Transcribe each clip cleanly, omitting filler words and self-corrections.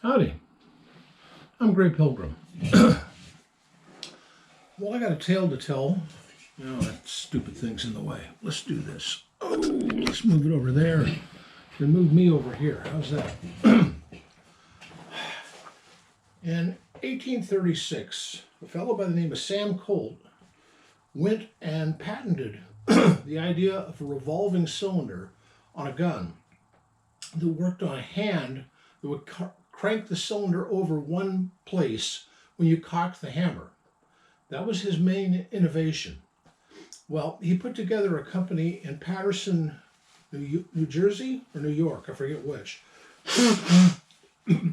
Howdy, I'm Grey Pilgrim. Well, I got a tale to tell. That stupid thing's in the way. Let's do this. Oh, let's move it over there. Then move me over here. How's that? In 1836, a fellow by the name of Sam Colt went and patented the idea of a revolving cylinder on a gun that worked on a hand that would crank the cylinder over one place when you cocked the hammer. That was his main innovation. Well, he put together a company in Paterson, New Jersey or New York, I forget which, to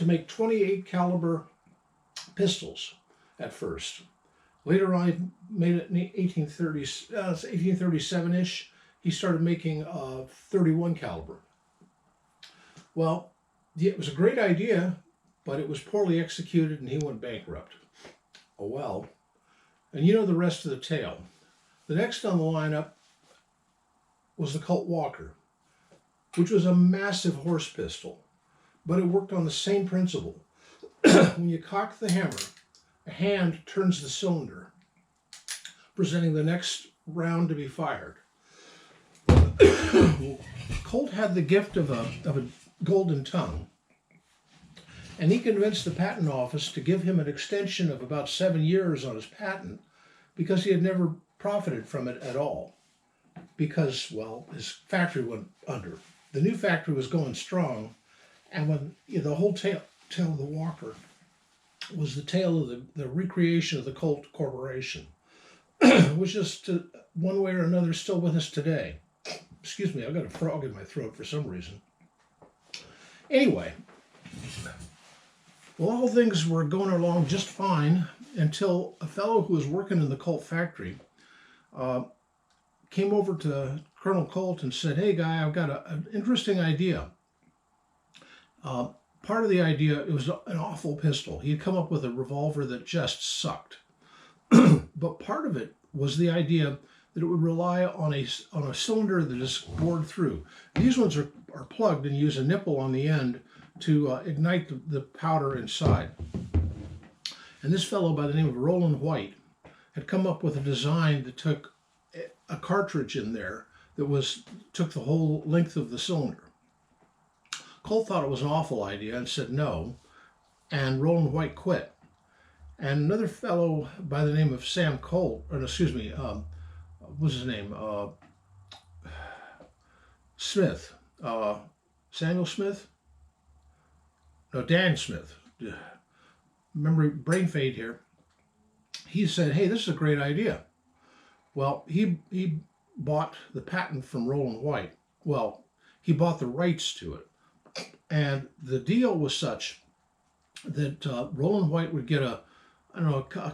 make 28 caliber pistols at first. Later on, he made it in 1837-ish. He started making 31 caliber. Well, it was a great idea, but it was poorly executed and he went bankrupt. Oh well. And you know the rest of the tale. The next on the lineup was the Colt Walker, which was a massive horse pistol, but it worked on the same principle. When you cock the hammer, a hand turns the cylinder, presenting the next round to be fired. Colt had the gift of a golden tongue, and he convinced the patent office to give him an extension of about 7 years on his patent because he had never profited from it at all because, well, his factory went under. The new factory was going strong, and when the whole tale of the Walker was the tale of the recreation of the Colt Corporation, which is one way or another still with us today. Excuse me, I've got a frog in my throat for some reason. Anyway, well, all things were going along just fine until a fellow who was working in the Colt factory came over to Colonel Colt and said, "Hey, guy, I've got an interesting idea." Part of the idea, it was an awful pistol. He had come up with a revolver that just sucked. But part of it was the idea that it would rely on a cylinder that is bored through. These ones are plugged and use a nipple on the end to ignite the powder inside. And this fellow by the name of Roland White had come up with a design that took a cartridge in there that took the whole length of the cylinder. Colt thought it was an awful idea and said no, and Roland White quit. And another fellow by the name of Sam Colt, or excuse me, what was his name? Smith. Samuel Smith? No, Dan Smith. Remember, brain fade here. He said, "Hey, this is a great idea." Well, he bought the patent from Roland White. Well, he bought the rights to it. And the deal was such that Roland White would get a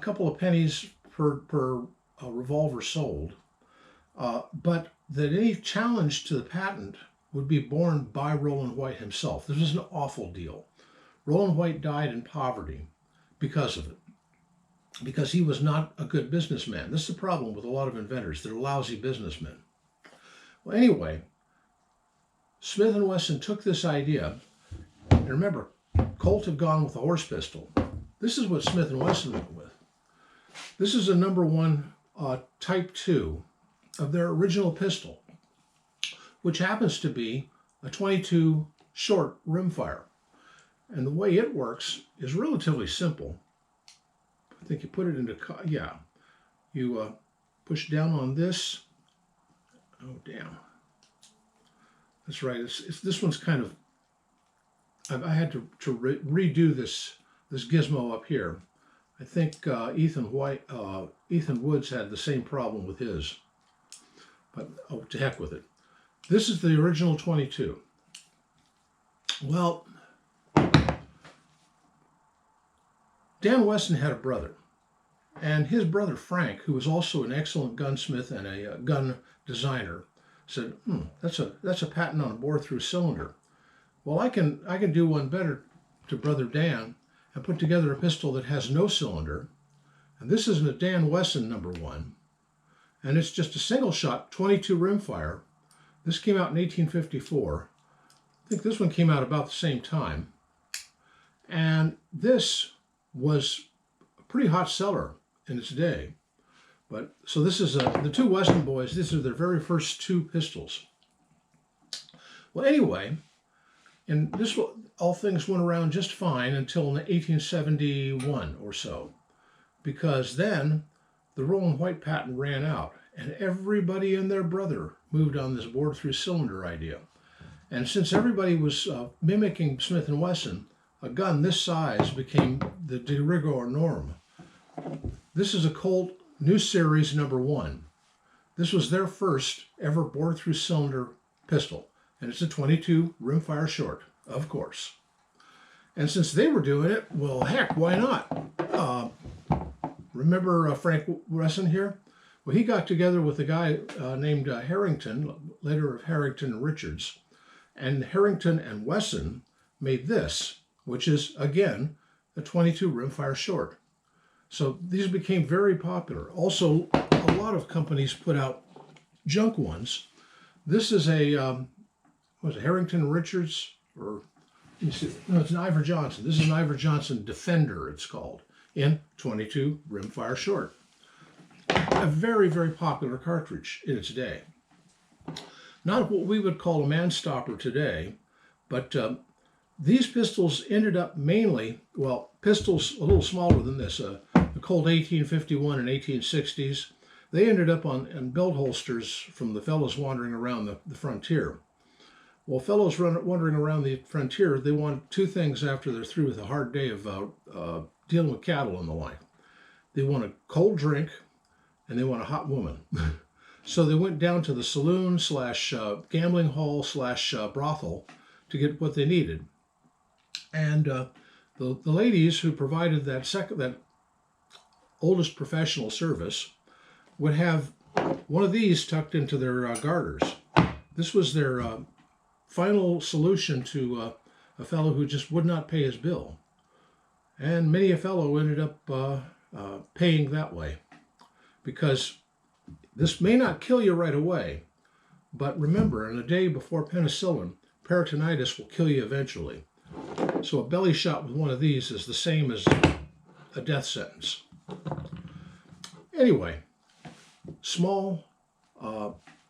couple of pennies per revolver sold, but that any challenge to the patent would be borne by Roland White himself. This was an awful deal. Roland White died in poverty because of it, because he was not a good businessman. This is the problem with a lot of inventors. They're lousy businessmen. Well, anyway, Smith & Wesson took this idea, and remember, Colt had gone with a horse pistol. This is what Smith & Wesson went with. This is a number 1 Type 2 of their original pistol, which happens to be a 22 short rimfire. And the way it works is relatively simple. I think you put it into, you push down on this. Oh, damn. That's right. It's this one's kind of, I had to redo this gizmo up here. I think Ethan Woods had the same problem with his, but oh, to heck with it. This is the original 22. Well, Dan Wesson had a brother, and his brother Frank, who was also an excellent gunsmith and a gun designer, said, that's a patent on a bore-through cylinder. Well, I can do one better to brother Dan and put together a pistol that has no cylinder. And this is a Dan Wesson number 1, and it's just a single shot 22 rimfire. This came out in 1854. I think this one came out about the same time. And this was a pretty hot seller in its day. But so this is the two Weston boys. These are their very first two pistols. Well, anyway, and this all things went around just fine until 1871 or so, because then the Rowan White patent ran out, and everybody and their brother moved on this bore-through cylinder idea. And since everybody was mimicking Smith & Wesson, a gun this size became the de rigueur norm. This is a Colt New Series #1. This was their first ever bore-through cylinder pistol, and it's a 22 rimfire short, of course. And since they were doing it, well, heck, why not? Remember Frank Wesson here? Well, he got together with a guy named Harrington, later of Harrington and Richards, and Harrington and Wesson made this, which is, again, a 22 rimfire short. So these became very popular. Also, a lot of companies put out junk ones. This is a, was it Harrington and Richards? Or, no, it's an Ivor Johnson. This is an Ivor Johnson Defender, it's called, in 22 rimfire short. A very, very popular cartridge in its day. Not what we would call a man-stopper today, but these pistols ended up mainly, well, pistols a little smaller than this, the Colt 1851 and 1860s, they ended up on belt holsters from the fellows wandering around the frontier. Well, fellows wandering around the frontier, they want two things after they're through with a hard day of dealing with cattle and the like. They want a cold drink, and they want a hot woman. So they went down to the saloon / gambling hall / brothel to get what they needed. And the ladies who provided that oldest professional service would have one of these tucked into their garters. This was their final solution to a fellow who just would not pay his bill. And many a fellow ended up paying that way, because this may not kill you right away, but remember, in a day before penicillin, peritonitis will kill you eventually. So a belly shot with one of these is the same as a death sentence. Anyway, small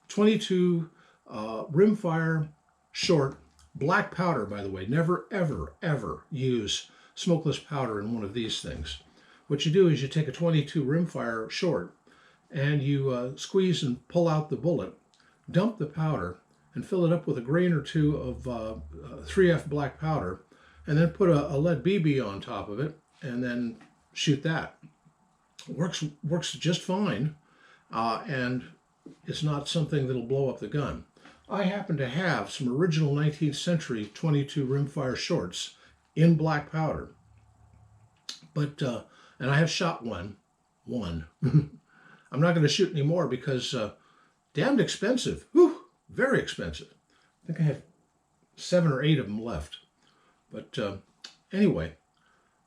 22 rimfire short, black powder, by the way. Never, ever, ever use smokeless powder in one of these things. What you do is you take a 22 rimfire short and you squeeze and pull out the bullet, dump the powder, and fill it up with a grain or two of 3F black powder, and then put a lead BB on top of it, and then shoot that. Works just fine, and it's not something that'll blow up the gun. I happen to have some original 19th century 22 rimfire shorts in black powder, but and I have shot one. I'm not going to shoot anymore because damned expensive. Whew, very expensive. I think I have 7 or 8 of them left. But anyway,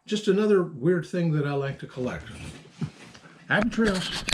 just another weird thing that I like to collect. Happy trails.